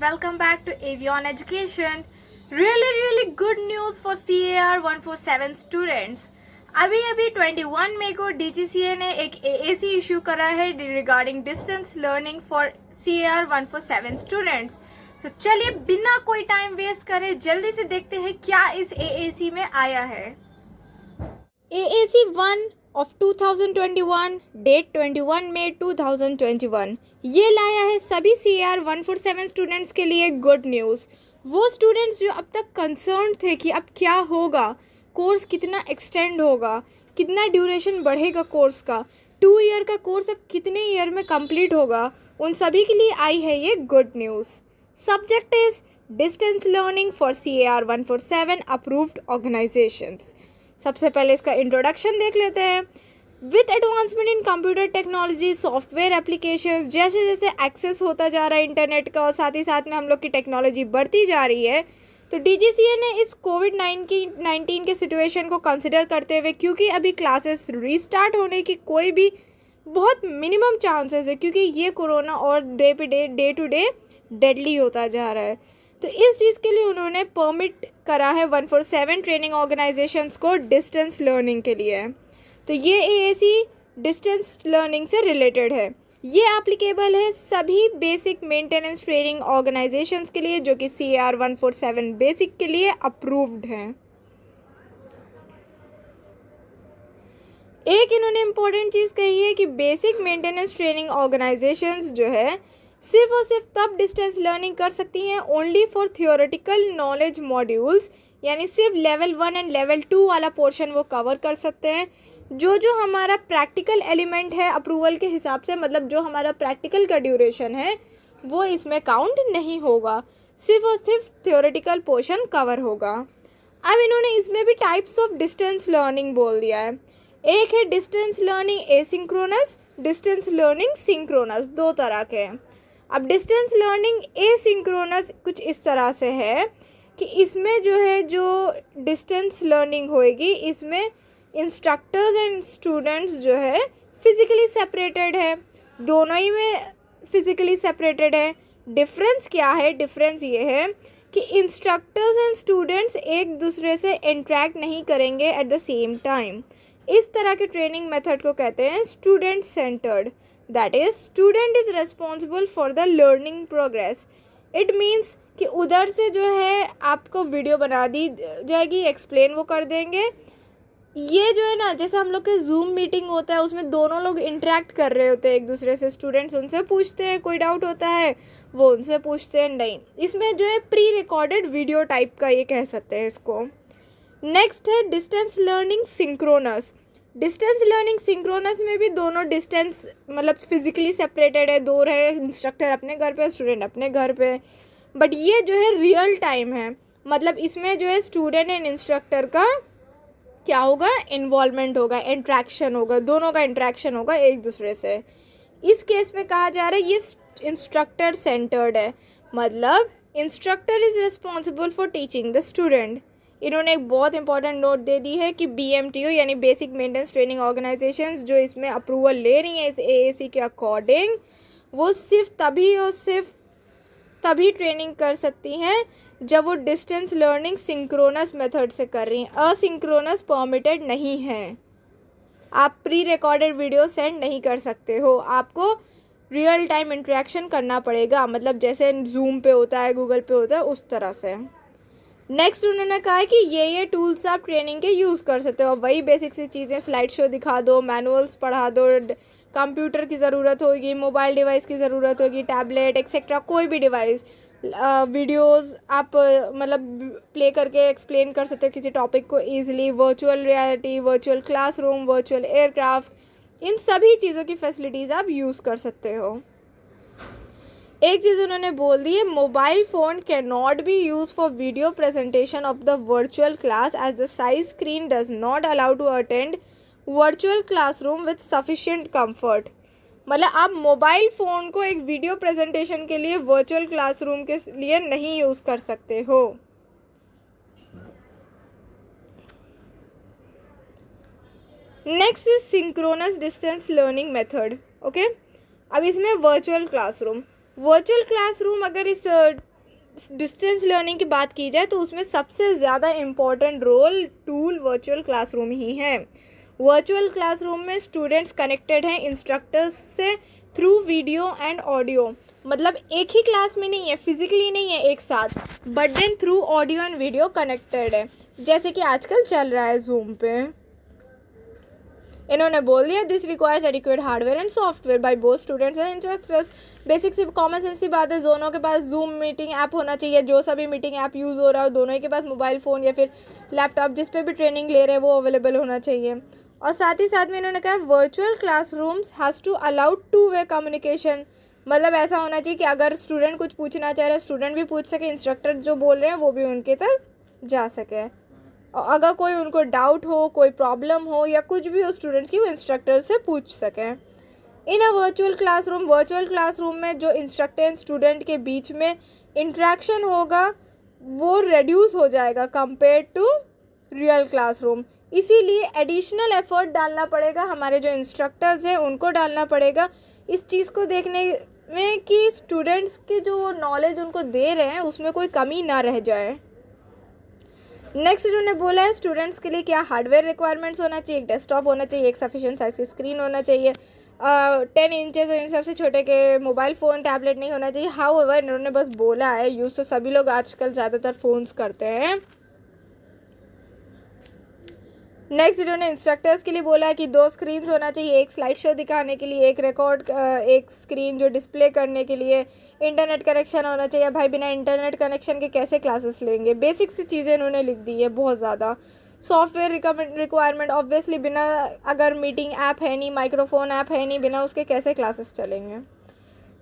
welcome back to Avion Education. Really good news for CAR 147 students. अभी 21 मई को DGCA ने एक AAC इशू करा है regarding distance learning for CAR 147 students. तो चलिए बिना कोई टाइम वेस्ट करे जल्दी से देखते हैं क्या इस AAC में आया है. AAC 1 of 2021 डेट 21 मई 2021 ये लाया है सभी CAR 147 स्टूडेंट्स के लिए गुड न्यूज़. वो स्टूडेंट्स जो अब तक कंसर्न थे कि अब क्या होगा, कोर्स कितना एक्सटेंड होगा, कितना ड्यूरेशन बढ़ेगा कोर्स का, 2 ईयर का कोर्स अब कितने ईयर में कंप्लीट होगा, उन सभी के लिए आई है ये good news. Subject is distance learning for CAR 147 approved organisations. सबसे पहले इसका इंट्रोडक्शन देख लेते हैं. With advancement in computer technology, software applications, जैसे जैसे एक्सेस होता जा रहा है इंटरनेट का और साथ ही साथ में हम लोग की टेक्नोलॉजी बढ़ती जा रही है, तो DGCA ने इस कोविड-19 के सिचुएशन को कंसिडर करते हुए, क्योंकि अभी क्लासेस रीस्टार्ट होने की कोई भी बहुत मिनिमम चांसेस है क्योंकि ये कोरोना और डे टू डे डेडली होता जा रहा है, तो इस चीज़ के लिए उन्होंने परमिट करा है 147 ट्रेनिंग ऑर्गेनाइजेशंस को डिस्टेंस लर्निंग के लिए. तो ये AAC डिस्टेंस लर्निंग से रिलेटेड है. ये एप्लीकेबल है सभी बेसिक मेंटेनेंस ट्रेनिंग ऑर्गेनाइजेशंस के लिए जो कि CAR 147 बेसिक के लिए अप्रूव्ड हैं. एक इन्होंने इम्पोर्टेंट चीज़ कही है कि बेसिक मेंटेनेंस ट्रेनिंग ऑर्गेनाइजेशंस जो है सिर्फ और सिर्फ तब डिस्टेंस लर्निंग कर सकती हैं only for theoretical knowledge modules, यानी सिर्फ लेवल 1 एंड लेवल 2 वाला पोर्शन वो कवर कर सकते हैं. जो हमारा प्रैक्टिकल एलिमेंट है अप्रूवल के हिसाब से, मतलब जो हमारा प्रैक्टिकल का ड्यूरेशन है वो इसमें काउंट नहीं होगा, सिर्फ और सिर्फ थियोरेटिकल पोर्शन कवर होगा. अब इन्होंने इसमें भी टाइप्स ऑफ डिस्टेंस लर्निंग बोल दिया है. एक है distance learning asynchronous, distance learning synchronous, दो तरह के हैं. अब डिस्टेंस लर्निंग एसिंक्रोनस कुछ इस तरह से है कि इसमें जो डिस्टेंस लर्निंग होएगी इसमें इंस्ट्रक्टर्स एंड स्टूडेंट्स जो है फिज़िकली सेपरेटेड है, दोनों ही में फिज़िकली सेपरेटेड है. डिफरेंस क्या है? डिफरेंस ये है कि इंस्ट्रक्टर्स एंड स्टूडेंट्स एक दूसरे से इंटरेक्ट नहीं करेंगे एट द सेम टाइम. इस तरह के ट्रेनिंग मेथड को कहते हैं student centred. That is student is responsible for the learning progress. It means कि उधर से जो है आपको वीडियो बना दी जाएगी, एक्सप्लेन वो कर देंगे. ये जो है ना, जैसे हम लोग के जूम मीटिंग होता है उसमें दोनों लोग इंटरेक्ट कर रहे होते हैं एक दूसरे से, स्टूडेंट्स उनसे पूछते हैं, कोई डाउट होता है वो उनसे पूछते हैं. नहीं, इसमें जो है प्री रिकॉर्डेड वीडियो टाइप का ये कह सकते हैं इसको. नेक्स्ट है distance learning synchronous. Distance learning synchronous में भी दोनों डिस्टेंस मतलब फिजिकली सेपरेटेड है, दो रहे, इंस्ट्रक्टर अपने घर पे, स्टूडेंट अपने घर पे, बट ये जो है रियल टाइम है. मतलब इसमें जो है स्टूडेंट एंड इंस्ट्रक्टर का क्या होगा, इन्वॉल्वमेंट होगा, इंट्रैक्शन होगा, दोनों का इंट्रैक्शन होगा एक दूसरे से. इस केस में कहा जा रहा है ये इंस्ट्रक्टर सेंटर्ड है, मतलब instructor is responsible for teaching the student. इन्होंने एक बहुत इंपॉर्टेंट नोट दे दी है कि BMTO यानी बेसिक मेंटेनेंस ट्रेनिंग ऑर्गेनाइजेशंस जो इसमें अप्रूवल ले रही हैं इस AAC के अकॉर्डिंग, वो सिर्फ तभी और सिर्फ तभी ट्रेनिंग कर सकती हैं जब वो डिस्टेंस लर्निंग सिंक्रोनस मेथड से कर रही हैं. असिंक्रोनस परमिटेड नहीं है. आप प्री रिकॉर्डेड वीडियो सेंड नहीं कर सकते हो, आपको रियल टाइम इंटरेक्शन करना पड़ेगा, मतलब जैसे जूम पे होता है, गूगल पे होता है, उस तरह से. नेक्स्ट उन्होंने कहा है कि ये टूल्स आप ट्रेनिंग के यूज़ कर सकते हो. वही बेसिक सी चीज़ें, स्लाइड शो दिखा दो, मैनुअल्स पढ़ा दो, कंप्यूटर की ज़रूरत होगी, मोबाइल डिवाइस की ज़रूरत होगी, टैबलेट एक्सेट्रा, कोई भी डिवाइस, वीडियोस आप मतलब प्ले करके एक्सप्लेन कर सकते हो किसी टॉपिक को easily. Virtual reality, virtual classroom, virtual aircraft, इन सभी चीज़ों की फैसिलिटीज़ आप यूज़ कर सकते हो. एक चीज़ उन्होंने बोल दी है, mobile phone can not be use for video presentation of the virtual class as the size screen does not allow to attend virtual classroom with sufficient comfort. मतलब आप मोबाइल फ़ोन को एक वीडियो प्रेजेंटेशन के लिए virtual classroom के लिए नहीं use कर सकते हो. Next is synchronous distance learning method. Okay, अब इसमें वर्चुअल क्लासरूम अगर इस डिस्टेंस लर्निंग की बात की जाए तो उसमें सबसे ज़्यादा important role tool virtual classroom ही है। वर्चुअल क्लासरूम में स्टूडेंट्स कनेक्टेड हैं इंस्ट्रक्टर्स से थ्रू वीडियो एंड ऑडियो, मतलब एक ही क्लास में नहीं है, फिजिकली नहीं है एक साथ, but then through audio and video connected है, जैसे कि आजकल चल रहा है जूम पे। इन्होंने बोल दिया this requires adequate hardware and software by both students and instructors. Basic सी कॉमन सेंस सी बात है, दोनों के पास जूम मीटिंग ऐप होना चाहिए, जो सभी मीटिंग ऐप यूज़ हो रहा हो दोनों के पास मोबाइल फ़ोन या फिर लैपटॉप जिस पे भी ट्रेनिंग ले रहे हैं वो अवेलेबल होना चाहिए। और साथ ही साथ में इन्होंने कहा virtual classrooms has to allow two way communication, मतलब ऐसा होना चाहिए कि अगर स्टूडेंट कुछ पूछना चाह रहे हैं स्टूडेंट भी पूछ सके, इंस्ट्रक्टर जो बोल रहे हैं वो भी उनके तक जा सके, और अगर कोई उनको डाउट हो, कोई प्रॉब्लम हो या कुछ भी हो स्टूडेंट्स की, वो इंस्ट्रक्टर से पूछ सकें। इन अ वर्चुअल क्लासरूम में जो इंस्ट्रक्टर एंड स्टूडेंट के बीच में इंट्रैक्शन होगा वो रिड्यूस हो जाएगा कंपेयर टू रियल क्लासरूम। इसीलिए एडिशनल एफर्ट डालना पड़ेगा, हमारे जो इंस्ट्रक्टर्स हैं उनको डालना पड़ेगा इस चीज़ को देखने में कि स्टूडेंट्स की जो नॉलेज उनको दे रहे हैं उसमें कोई कमी ना रह जाए। नेक्स्ट इन्होंने बोला है स्टूडेंट्स के लिए क्या हार्डवेयर रिक्वायरमेंट्स होना चाहिए, एक डेस्कटॉप होना चाहिए, एक सफिशिएंट साइज की स्क्रीन होना चाहिए, 10 इंचेस और इन सबसे छोटे के मोबाइल फ़ोन टैबलेट नहीं होना चाहिए। हाउएवर इन्होंने बस बोला है, यूज़ तो सभी लोग आजकल ज़्यादातर फ़ोन्स करते हैं। नेक्स्ट इन्होंने इंस्ट्रक्टर्स के लिए बोला कि 2 स्क्रीन्स होना चाहिए, एक स्लाइड शो दिखाने के लिए, एक स्क्रीन जो डिस्प्ले करने के लिए, इंटरनेट कनेक्शन होना चाहिए। भाई बिना इंटरनेट कनेक्शन के कैसे क्लासेस लेंगे, बेसिक सी चीज़ें इन्होंने लिख दी है बहुत ज़्यादा। सॉफ्टवेयर रिक्वायरमेंट ऑब्वियसली बिना, अगर मीटिंग ऐप है नहीं, माइक्रोफोन ऐप है नहीं, बिना उसके कैसे क्लासेस चलेंगे।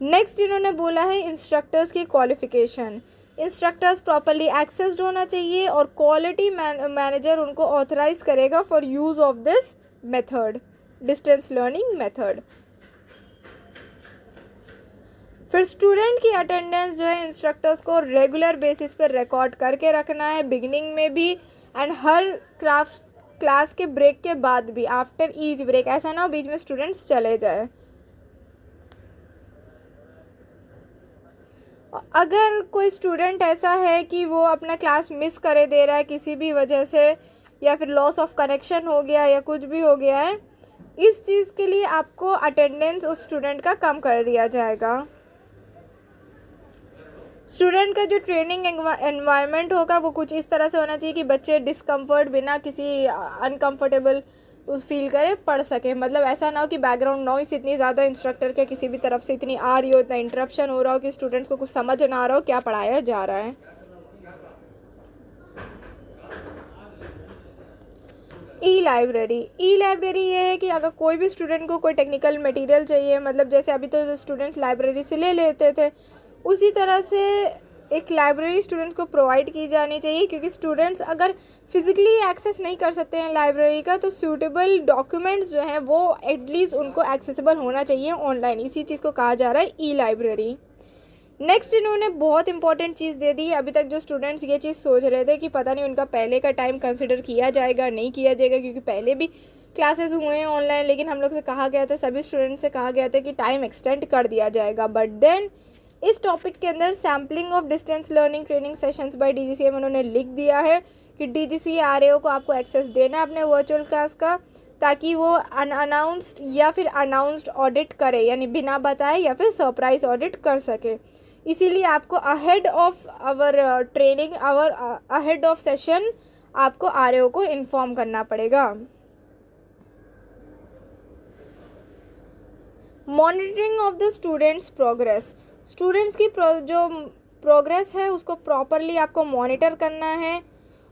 नेक्स्ट इन्होंने बोला है इंस्ट्रक्टर्स की क्वालिफ़िकेशन, इंस्ट्रक्टर्स प्रॉपरली एक्सेस्ड होना चाहिए और क्वालिटी मैनेजर उनको ऑथराइज करेगा for use of this method, distance learning method. फिर स्टूडेंट की अटेंडेंस जो है इंस्ट्रक्टर्स को रेगुलर बेसिस पर रिकॉर्ड करके रखना है, बिगिनिंग में भी एंड हर क्लास के ब्रेक के बाद भी, आफ्टर ईच ब्रेक, ऐसा ना हो बीच में स्टूडेंट्स चले जाए। अगर कोई स्टूडेंट ऐसा है कि वो अपना क्लास मिस करे दे रहा है किसी भी वजह से, या फिर लॉस ऑफ कनेक्शन हो गया या कुछ भी हो गया है, इस चीज़ के लिए आपको अटेंडेंस उस स्टूडेंट का कम कर दिया जाएगा। स्टूडेंट का जो ट्रेनिंग एनवायरनमेंट होगा वो कुछ इस तरह से होना चाहिए कि बच्चे डिस्कम्फर्ट बिना किसी अनकम्फर्टेबल उस फील करे पढ़ सके, मतलब ऐसा ना हो कि बैकग्राउंड नॉइस इतनी ज़्यादा इंस्ट्रक्टर के किसी भी तरफ से इतनी आ रही हो, इतना इंटरप्शन हो रहा हो कि स्टूडेंट्स को कुछ समझ ना आ रहा हो क्या पढ़ाया जा रहा है। ई लाइब्रेरी ये है कि अगर कोई भी स्टूडेंट को कोई टेक्निकल मटेरियल चाहिए, मतलब जैसे अभी तो स्टूडेंट्स लाइब्रेरी से ले लेते थे, उसी तरह से एक लाइब्रेरी स्टूडेंट्स को प्रोवाइड की जानी चाहिए, क्योंकि स्टूडेंट्स अगर फिज़िकली एक्सेस नहीं कर सकते हैं लाइब्रेरी का तो सूटेबल डॉक्यूमेंट्स जो हैं वो एटलीस्ट उनको एक्सेसिबल होना चाहिए ऑनलाइन, इसी चीज़ को कहा जा रहा है ई लाइब्रेरी। नेक्स्ट इन्होंने बहुत इंपॉर्टेंट चीज़ दे दी है, अभी तक जो स्टूडेंट्स ये चीज़ सोच रहे थे कि पता नहीं उनका पहले का टाइम कंसिडर किया जाएगा नहीं किया जाएगा, क्योंकि पहले भी क्लासेस हुए हैं ऑनलाइन, लेकिन हम लोग से कहा गया था, सभी स्टूडेंट्स से कहा गया था कि टाइम एक्सटेंड कर दिया जाएगा, बट देन इस टॉपिक के अंदर sampling of distance learning training sessions bye DGCA में उन्होंने लिख दिया है कि DGCA RAO को आपको एक्सेस देना है अपने वर्चुअल क्लास का, ताकि वो अनअनाउंस्ड या फिर अनाउंस्ड ऑडिट करे, यानी बिना बताए या फिर सरप्राइज ऑडिट कर सके। इसीलिए आपको ahead of our training ahead of session आपको RAO को इन्फॉर्म करना पड़ेगा। Monitoring of the students progress, students की जो प्रोग्रेस है उसको प्रॉपरली आपको मॉनिटर करना है,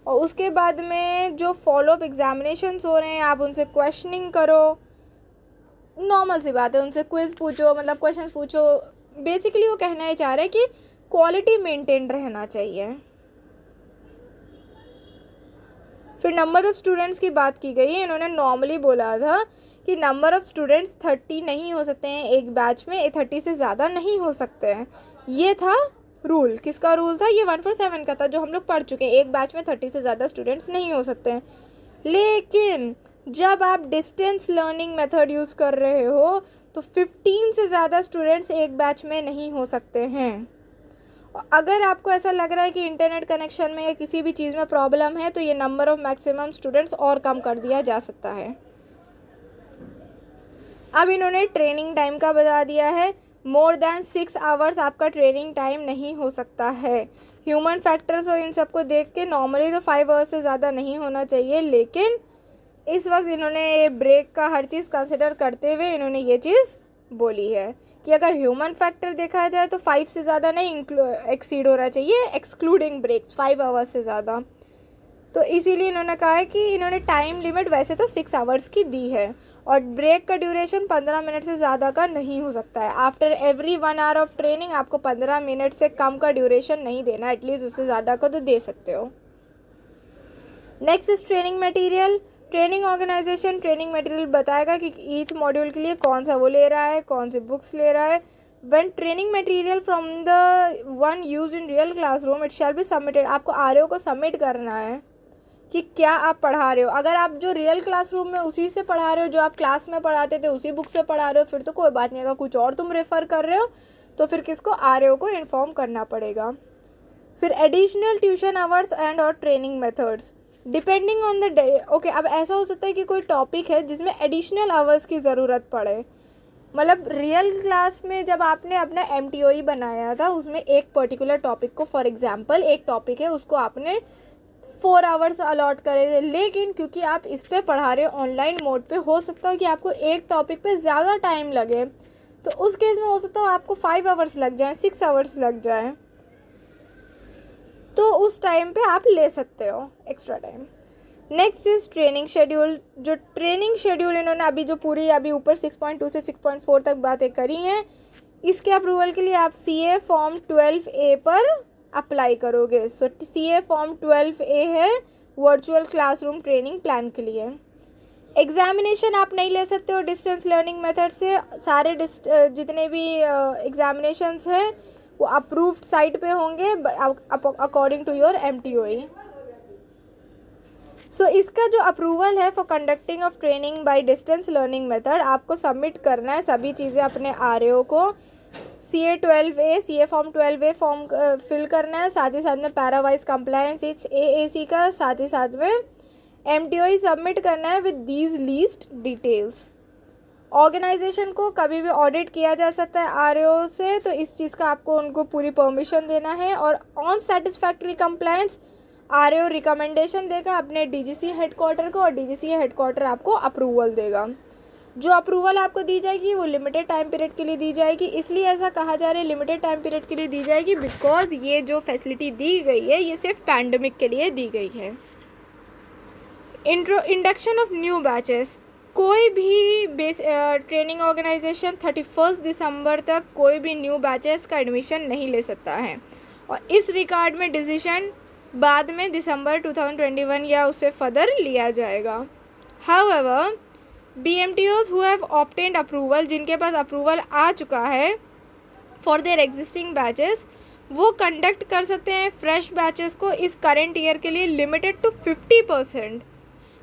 और उसके बाद में जो फॉलोअप एग्जामिनेशंस हो रहे हैं आप उनसे क्वेश्चनिंग करो, नॉर्मल सी बात है, उनसे क्विज़ पूछो, मतलब क्वेश्चन पूछो, बेसिकली वो कहना ही चाह रहे हैं कि क्वालिटी मेंटेन रहना चाहिए। फिर नंबर ऑफ़ स्टूडेंट्स की बात की गई है, इन्होंने नॉर्मली बोला था कि नंबर ऑफ़ स्टूडेंट्स 30 नहीं हो सकते हैं एक बैच में, 30 से ज़्यादा नहीं हो सकते हैं, ये था रूल। किसका रूल था? ये 147 का था जो हम लोग पढ़ चुके हैं, एक बैच में 30 से ज़्यादा स्टूडेंट्स नहीं हो सकते हैं। लेकिन जब आप डिस्टेंस लर्निंग मेथड यूज़ कर रहे हो तो 15 से ज़्यादा स्टूडेंट्स एक बैच में नहीं हो सकते हैं, अगर आपको ऐसा लग रहा है कि इंटरनेट कनेक्शन में या किसी भी चीज़ में प्रॉब्लम है तो ये नंबर ऑफ मैक्सिमम स्टूडेंट्स और कम कर दिया जा सकता है। अब इन्होंने ट्रेनिंग टाइम का बता दिया है, मोर देन 6 आवर्स आपका ट्रेनिंग टाइम नहीं हो सकता है। ह्यूमन फैक्टर्स और इन सबको देख के नॉर्मली तो 5 आवर्स से ज़्यादा नहीं होना चाहिए, लेकिन इस वक्त इन्होंने ब्रेक का हर चीज़ कंसिडर करते हुए इन्होंने ये चीज़ बोली है कि अगर ह्यूमन फैक्टर देखा जाए तो 5 से ज़्यादा नहीं एक्सीड होना चाहिए, एक्सक्लूडिंग ब्रेक्स 5 आवर्स से ज़्यादा। तो इसीलिए इन्होंने कहा है कि इन्होंने टाइम लिमिट वैसे तो 6 आवर्स की दी है और ब्रेक का ड्यूरेशन 15 मिनट से ज़्यादा का नहीं हो सकता है। After every 1 hour of training आपको 15 मिनट से कम का ड्यूरेशन नहीं देना, एटलीस्ट उससे ज़्यादा का तो दे सकते हो। Next is training material. Training organization training material बताएगा कि ईच मॉड्यूल के लिए कौन सा वो ले रहा है, कौन सी बुक्स ले रहा है। When training material from the one use in real classroom it shall be submitted. आपको आरओ को सबमिट करना है कि क्या आप पढ़ा रहे हो। अगर आप जो रियल क्लासरूम में उसी से पढ़ा रहे हो, जो आप क्लास में पढ़ाते थे उसी बुक से पढ़ा रहे हो, फिर तो कोई बात नहीं। अगर कुछ और तुम रेफ़र कर रहे हो तो फिर किसको, आरओ को इन्फॉर्म करना पड़ेगा। फिर एडिशनल ट्यूशन आवर्स एंड और training methods depending on the day. Okay, अब ऐसा हो सकता है कि कोई टॉपिक है जिसमें एडिशनल आवर्स की ज़रूरत पड़े। मतलब रियल क्लास में जब आपने अपना MTOE बनाया था उसमें एक पर्टिकुलर टॉपिक को, फॉर एग्जांपल एक टॉपिक है उसको आपने 4 आवर्स अलॉट करे थे, लेकिन क्योंकि आप इस पे पढ़ा रहे हो ऑनलाइन मोड पे, हो सकता है कि आपको एक टॉपिक पे ज़्यादा टाइम लगे, तो उस केस में हो सकता है आपको 5 आवर्स लग जाएँ, 6 आवर्स लग जाएँ, तो उस टाइम पे आप ले सकते हो extra time. Next is training schedule. जो ट्रेनिंग शेड्यूल इन्होंने अभी जो पूरी अभी ऊपर 6.2 से 6.4 तक बातें करी हैं, इसके अप्रूवल के लिए आप CA फॉर्म 12A पर अप्लाई करोगे। सो CA फॉर्म 12A है वर्चुअल क्लासरूम ट्रेनिंग प्लान के लिए। एग्जामिनेशन आप नहीं ले सकते हो डिस्टेंस लर्निंग मेथड से। सारे जितने भी एग्जामिनेशंस हैं वो अप्रूव्ड साइट पे होंगे अकॉर्डिंग टू योर MTOE। सो इसका जो अप्रूवल है for conducting of training by distance learning method, आपको सबमिट करना है सभी चीज़ें अपने आरओ को। CA form 12A form fill करना है, साथ ही साथ में पैरावाइज कंप्लायंस इस AAC का, साथ ही साथ में MTOE सबमिट करना है with these list details. Organization को कभी भी ऑडिट किया जा सकता है आरओ से, तो इस चीज़ का आपको उनको पूरी परमिशन देना है। और on satisfactory compliance RO recommendation देगा अपने DGC हेडक्वार्टर को और DGC हेडक्वार्टर आपको अप्रूवल देगा। जो अप्रूवल आपको दी जाएगी वो लिमिटेड टाइम पीरियड के लिए दी जाएगी। इसलिए ऐसा कहा जा रहा है लिमिटेड टाइम पीरियड के लिए दी जाएगी बिकॉज ये जो फैसिलिटी दी गई है ये सिर्फ पैंडमिक के लिए दी गई है। Induction of new batches. कोई भी ट्रेनिंग ऑर्गेनाइजेशन 31 दिसंबर तक कोई भी न्यू बैचेस का एडमिशन नहीं ले सकता है और इस रिगार्ड में डिसीजन बाद में दिसंबर 2021 या उससे फर्दर लिया जाएगा। However BMTOs who have obtained approval, जिनके पास अप्रूवल आ चुका है फॉर देयर एग्जिस्टिंग बैचेस, वो कंडक्ट कर सकते हैं फ्रेश बैचेस को इस करेंट ईयर के लिए लिमिटेड टू 50%।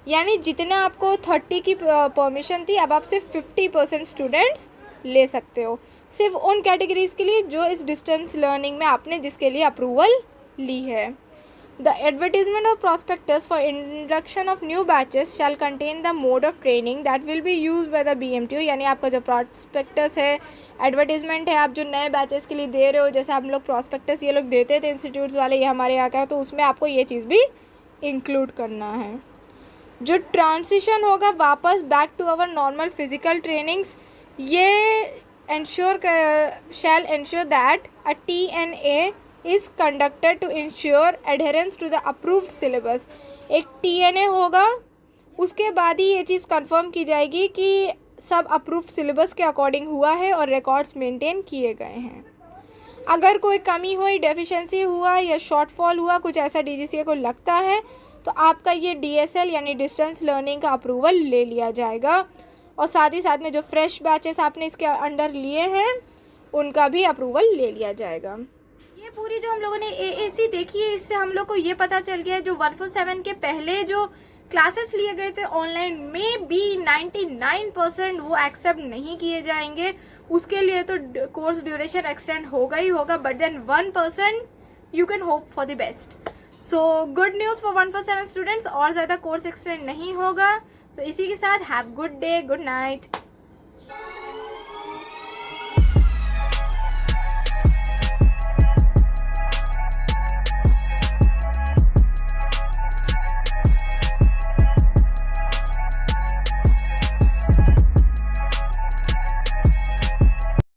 यानी जितना आपको 30 की परमिशन थी अब आप सिर्फ 50% स्टूडेंट्स ले सकते हो, सिर्फ उन कैटेगरीज के लिए जो इस डिस्टेंस लर्निंग में आपने जिसके लिए अप्रूवल ली है। The advertisement of prospectus for induction of new batches shall contain the mode of training that will be used by the BMTO। यानी आपका जो prospectus है, एडवर्टीजमेंट है, आप जो नए बैचेस के लिए दे रहे हो, जैसे हम लोग prospectus ये लोग देते थे इंस्टीट्यूट्स वाले, ये हमारे यहाँ का है, तो उसमें आपको ये चीज़ भी इंक्लूड करना है। जो ट्रांसिशन होगा वापस back to our normal physical trainings, ये shall ensure that a TNA is conducted to ensure adherence to the approved syllabus। एक TNA होगा, उसके बाद ही ये चीज़ कंफर्म की जाएगी कि सब अप्रूव्ड सिलेबस के अकॉर्डिंग हुआ है और रिकॉर्ड्स मेंटेन किए गए हैं। अगर कोई कमी हुई, डेफिशिएंसी हुआ या शॉर्टफॉल हुआ, कुछ ऐसा DGCA को लगता है, तो आपका ये DSL यानी डिस्टेंस लर्निंग का अप्रूवल ले लिया जाएगा और साथ ही साथ में जो फ्रेश बैचेस आपने इसके अंडर लिए हैं उनका भी अप्रूवल ले लिया जाएगा। ये पूरी जो हम लोगों ने AAC देखी है, इससे हम लोग को ये पता चल गया है जो 147 के पहले जो क्लासेस लिए गए थे ऑनलाइन में भी 99% वो एक्सेप्ट नहीं किए जाएंगे, उसके लिए तो कोर्स ड्यूरेशन एक्सटेंड होगा ही होगा, but then 1% you can hope for the best. So good news for 147 students, और ज़्यादा कोर्स एक्सटेंड नहीं होगा। सो इसी के साथ have good day, good night.